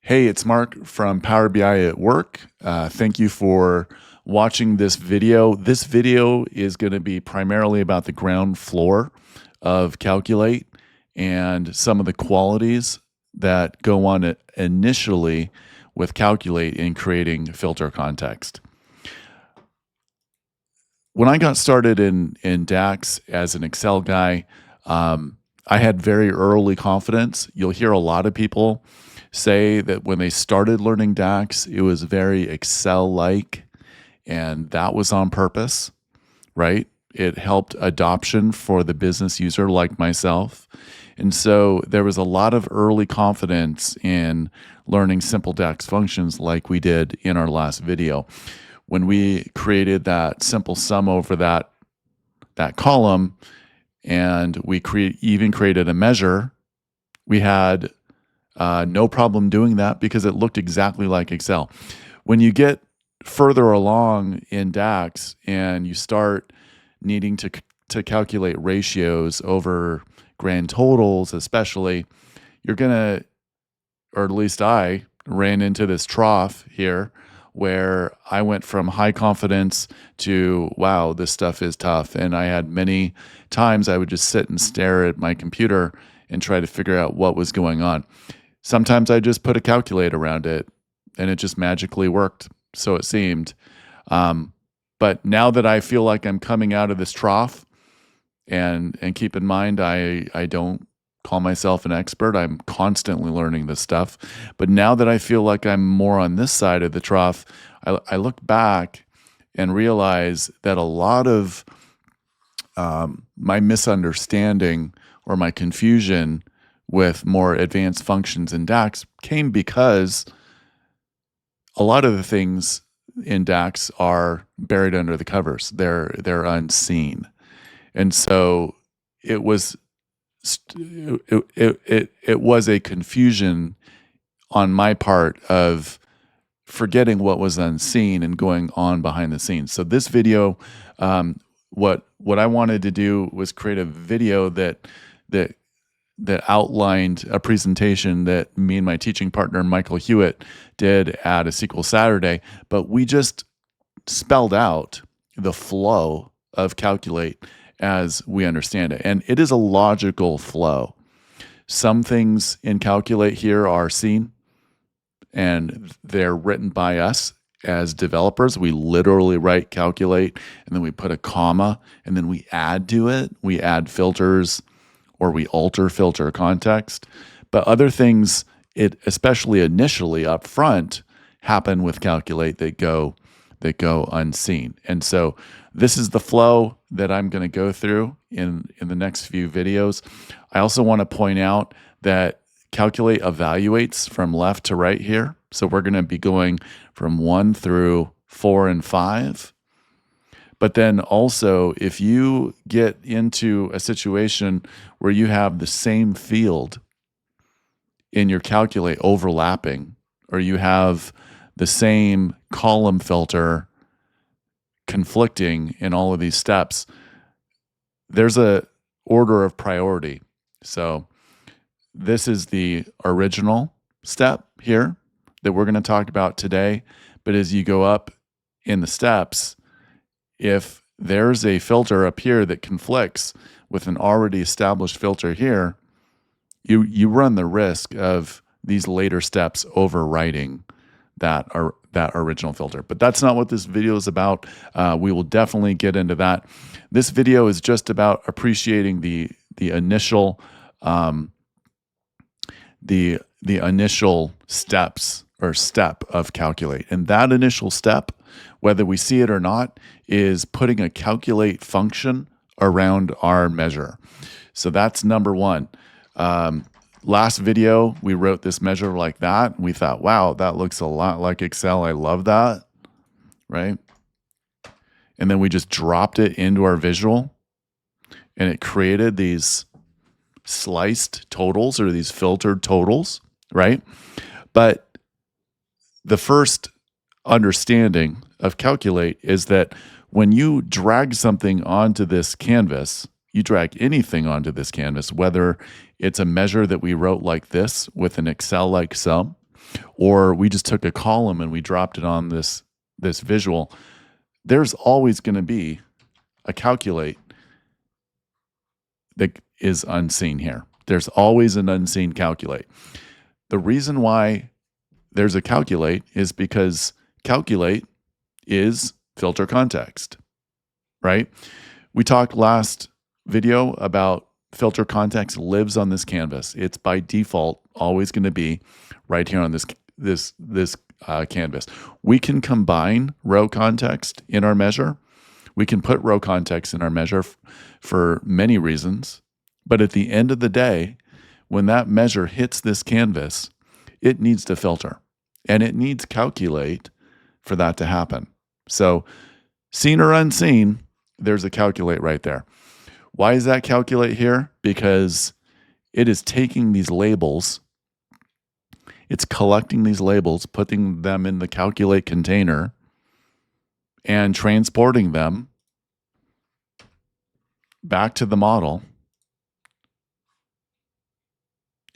Hey, it's Mark from Power BI at Work. Thank you for watching this video. This video is going to be primarily about the ground floor of Calculate and some of the qualities that go on it initially with Calculate in creating filter context. When I got started in DAX as an Excel guy, I had very early confidence. You'll hear a lot of people say that when they started learning DAX, it was very Excel-like, and that was on purpose, right? It helped adoption for the business user like myself. And so there was a lot of early confidence in learning simple DAX functions like we did in our last video. When we created that simple sum over that column, and we even created a measure, we had no problem doing that because it looked exactly like Excel. When you get further along in DAX and you start needing to calculate ratios over grand totals especially, you're going to, or at least I, ran into this trough here where I went from high confidence to, wow, this stuff is tough. And I had many times I would just sit and stare at my computer and try to figure out what was going on. Sometimes I just put a calculator around it and it just magically worked, so it seemed. But now that I feel like I'm coming out of this trough, and keep in mind, I don't call myself an expert. I'm constantly learning this stuff. But now that I feel like I'm more on this side of the trough, I look back and realize that a lot of my misunderstanding or my confusion with more advanced functions in DAX came because a lot of the things in DAX are buried under the covers. They're unseen. And so it was it was a confusion on my part of forgetting what was unseen and going on behind the scenes. So this video, what I wanted to do was create a video that outlined a presentation that me and my teaching partner Michael Hewitt did at a SQL Saturday, but we just spelled out the flow of Calculate as we understand it. And it is a logical flow. Some things in Calculate here are seen and they're written by us as developers. We literally write Calculate and then we put a comma and then we add to it. We add filters or we alter filter context. But other things, especially initially up front, happen with Calculate that go unseen. And so this is the flow that I'm going to go through in the next few videos. I also want to point out that Calculate evaluates from left to right here. So we're going to be going from 1 through 4 and 5. But then also, if you get into a situation where you have the same field in your Calculate overlapping, or you have the same column filter conflicting in all of these steps, there's a order of priority. So this is the original step here that we're going to talk about today. But as you go up in the steps, if there's a filter up here that conflicts with an already established filter here, you run the risk of these later steps overwriting that original filter. But that's not what this video is about. We will definitely get into that. This video is just about appreciating the initial the initial steps or step of Calculate. And that initial step, whether we see it or not, is putting a Calculate function around our measure. So that's number one. Last video, we wrote this measure like that. We thought, wow, that looks a lot like Excel. I love that, right? And then we just dropped it into our visual and it created these sliced totals or these filtered totals, right? But the first understanding of Calculate is that when you drag something onto this canvas, you drag anything onto this canvas, whether it's a measure that we wrote like this with an Excel-like sum, or we just took a column and we dropped it on this visual, there's always going to be a calculate that is unseen here. There's always an unseen calculate. The reason why there's a calculate is because calculate is filter context, right? We talked last video about filter context lives on this canvas. It's by default always going to be right here on this canvas. We can combine row context in our measure. We can put row context in our measure for many reasons. But at the end of the day, when that measure hits this canvas, it needs to filter. And it needs calculate for that to happen. So seen or unseen, there's a calculate right there. Why is that calculate here? Because it is taking these labels, it's collecting these labels, putting them in the calculate container, and transporting them back to the model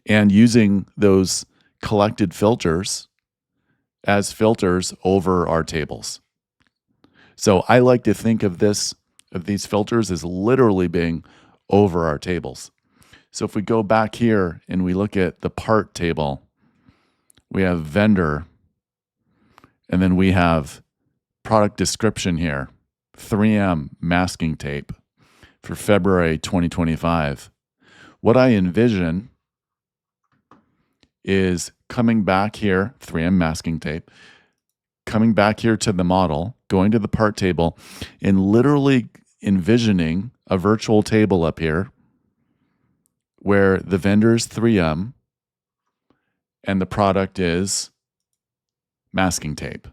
and using those collected filters as filters over our tables. So I like to think of these filters as literally being over our tables. So if we go back here and we look at the part table, we have vendor, and then we have product description here, 3M masking tape for February 2025. What I envision is coming back here, 3M masking tape, coming back here to the model, going to the part table, and literally envisioning a virtual table up here where the vendor is 3M and the product is masking tape.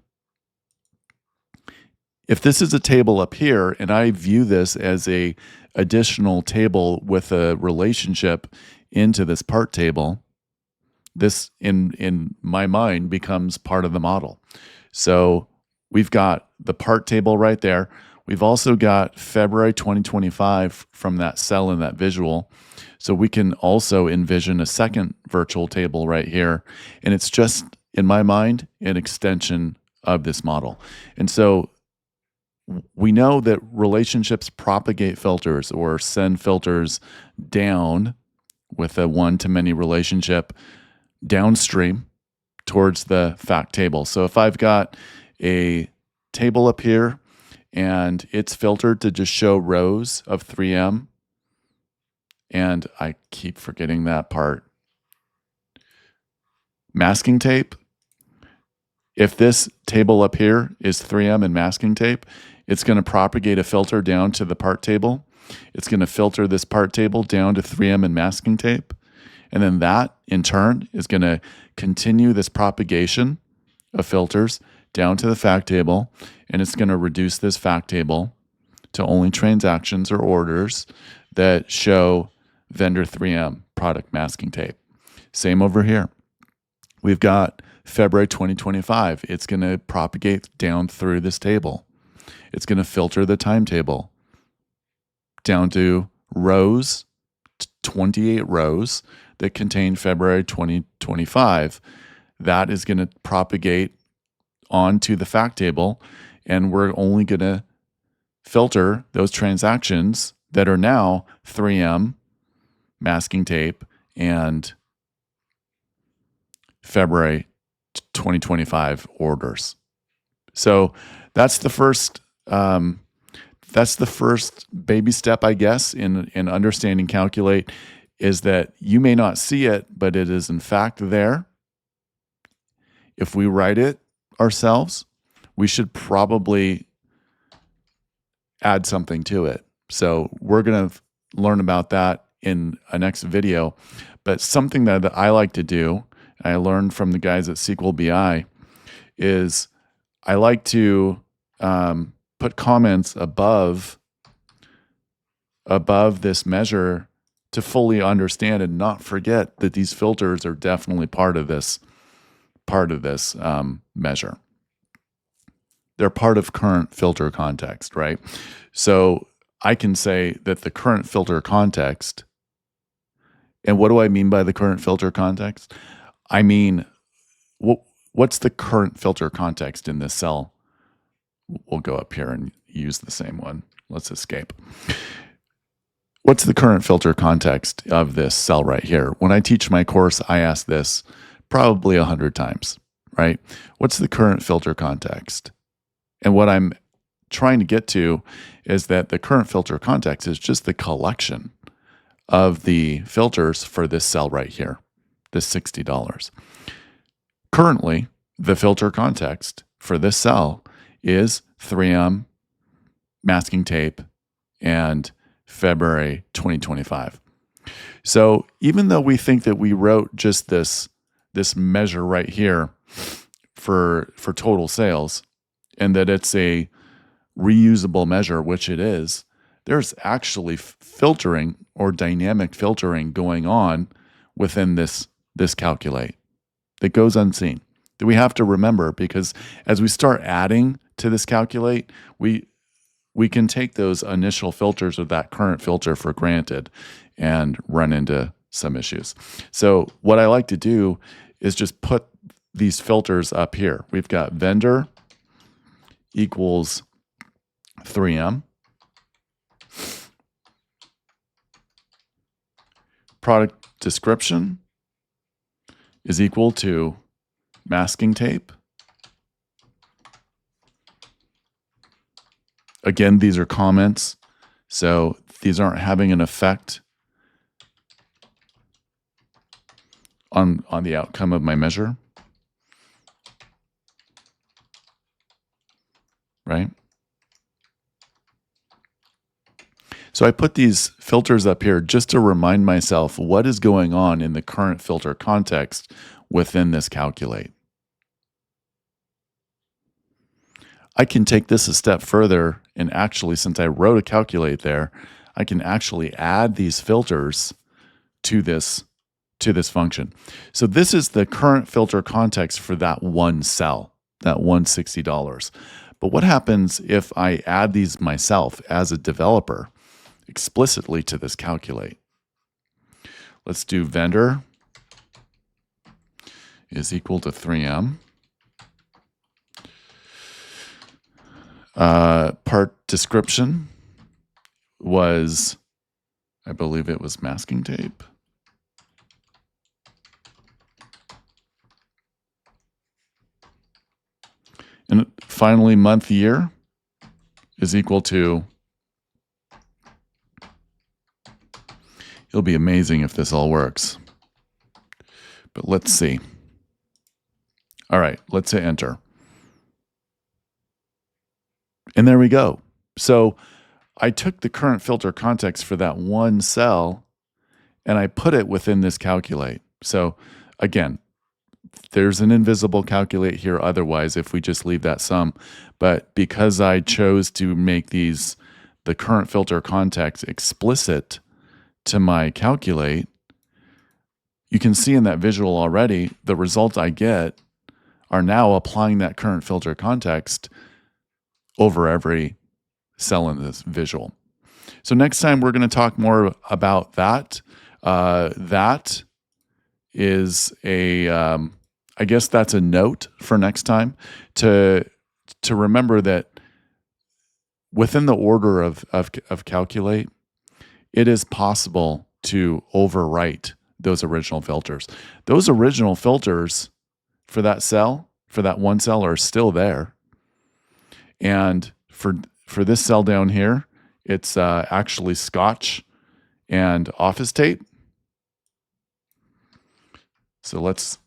If this is a table up here and I view this as a additional table with a relationship into this part table, this in my mind becomes part of the model. So we've got the part table right there. We've also got February 2025 from that cell in that visual. So we can also envision a second virtual table right here. And it's just, in my mind, an extension of this model. And so we know that relationships propagate filters or send filters down with a one-to-many relationship downstream towards the fact table. So if I've got a table up here and it's filtered to just show rows of 3M, and I keep forgetting that part, masking tape. If this table up here is 3M and masking tape, it's going to propagate a filter down to the part table. It's going to filter this part table down to 3M and masking tape. And then that, in turn, is going to continue this propagation of filters down to the fact table. And it's going to reduce this fact table to only transactions or orders that show vendor 3M product masking tape. Same over here. We've got February 2025. It's going to propagate down through this table. It's going to filter the timetable down to rows, 28 rows that contain February 2025. That is going to propagate onto the fact table, and we're only going to filter those transactions that are now 3M, masking tape, and February 2025 orders. So that's the first baby step, I guess, in understanding calculate, is that you may not see it, but it is in fact there. If we write it ourselves, we should probably add something to it. So we're going to learn about that in a next video. But something that I like to do, I learned from the guys at SQL BI, is I like to put comments above this measure to fully understand and not forget that these filters are definitely part of this measure. They're part of current filter context, right? So I can say that the current filter context, and what do I mean by the current filter context? I mean, what's the current filter context in this cell? We'll go up here and use the same one. Let's escape. What's the current filter context of this cell right here? When I teach my course, I ask this probably 100 times, right? What's the current filter context? And what I'm trying to get to is that the current filter context is just the collection of the filters for this cell right here, this $60. Currently, the filter context for this cell is 3M, masking tape, and February 2025. So even though we think that we wrote just this measure right here for total sales, and that it's a reusable measure, which it is, there's actually filtering or dynamic filtering going on within this calculate that goes unseen, that we have to remember, because as we start adding to this calculate, we can take those initial filters of that current filter for granted and run into some issues. So what I like to do is just put these filters up here. We've got vendor equals 3M. Product description is equal to masking tape. Again, these are comments, so these aren't having an effect on the outcome of my measure, right? So I put these filters up here just to remind myself what is going on in the current filter context within this calculate. I can take this a step further, and actually, since I wrote a calculate there, I can actually add these filters to this function. So this is the current filter context for that one cell, that $160. But what happens if I add these myself as a developer explicitly to this calculate? Let's do vendor is equal to 3M. Part description was, I believe it was masking tape. And finally, month year is equal to, it'll be amazing if this all works. But let's see. All right, let's hit enter. And there we go. So I took the current filter context for that one cell and I put it within this calculate. So again, there's an invisible calculate here otherwise if we just leave that sum. But because I chose to make the current filter context explicit to my calculate, you can see in that visual already, the results I get are now applying that current filter context over every cell in this visual. So next time we're going to talk more about that. That is I guess that's a note for next time to remember that within the order of calculate, it is possible to overwrite those original filters. Those original filters for that cell, for that one cell, are still there. And for this cell down here, it's actually Scotch and office tape. So let's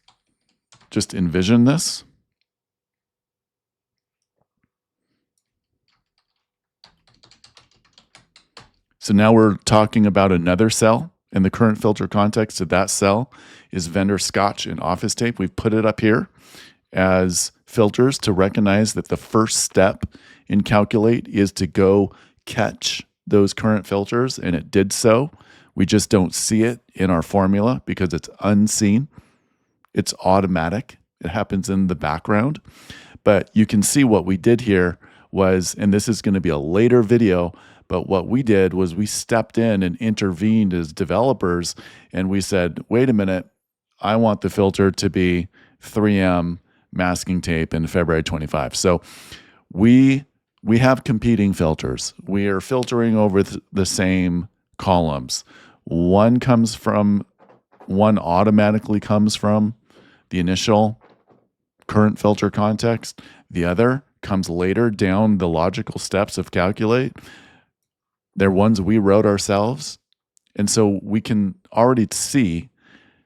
just envision this. So now we're talking about another cell, and the current filter context of that cell is vendor Scotch and office tape. We've put it up here as filters to recognize that the first step in calculate is to go catch those current filters, and it did so. We just don't see it in our formula because it's unseen. It's automatic. It happens in the background. But you can see what we did here was, and this is going to be a later video, but what we did was we stepped in and intervened as developers, and we said, wait a minute, I want the filter to be 3M masking tape in February 25. So we have competing filters. We are filtering over the same columns. One automatically comes from the initial current filter context. The other comes later down the logical steps of calculate. They're ones we wrote ourselves. And so we can already see,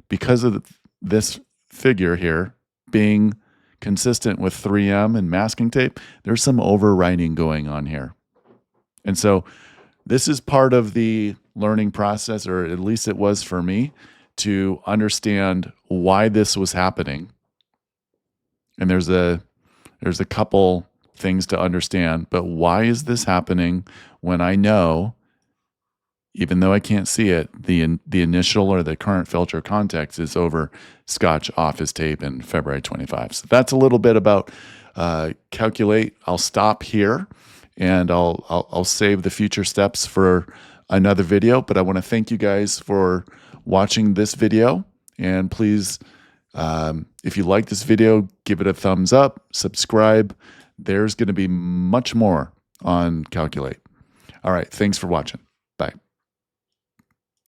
because of this figure here being consistent with 3M and masking tape, there's some overwriting going on here. And so this is part of the learning process, or at least it was for me, to understand why this was happening. And there's a couple things to understand, but why is this happening when I know, even though I can't see it, the initial or the current filter context is over Scotch office tape in February 25. So that's a little bit about calculate. I'll stop here, and I'll save the future steps for another video. But I want to thank you guys for watching this video, and please, if you like this video, give it a thumbs up, subscribe. There's going to be much more on calculate. All right, thanks for watching.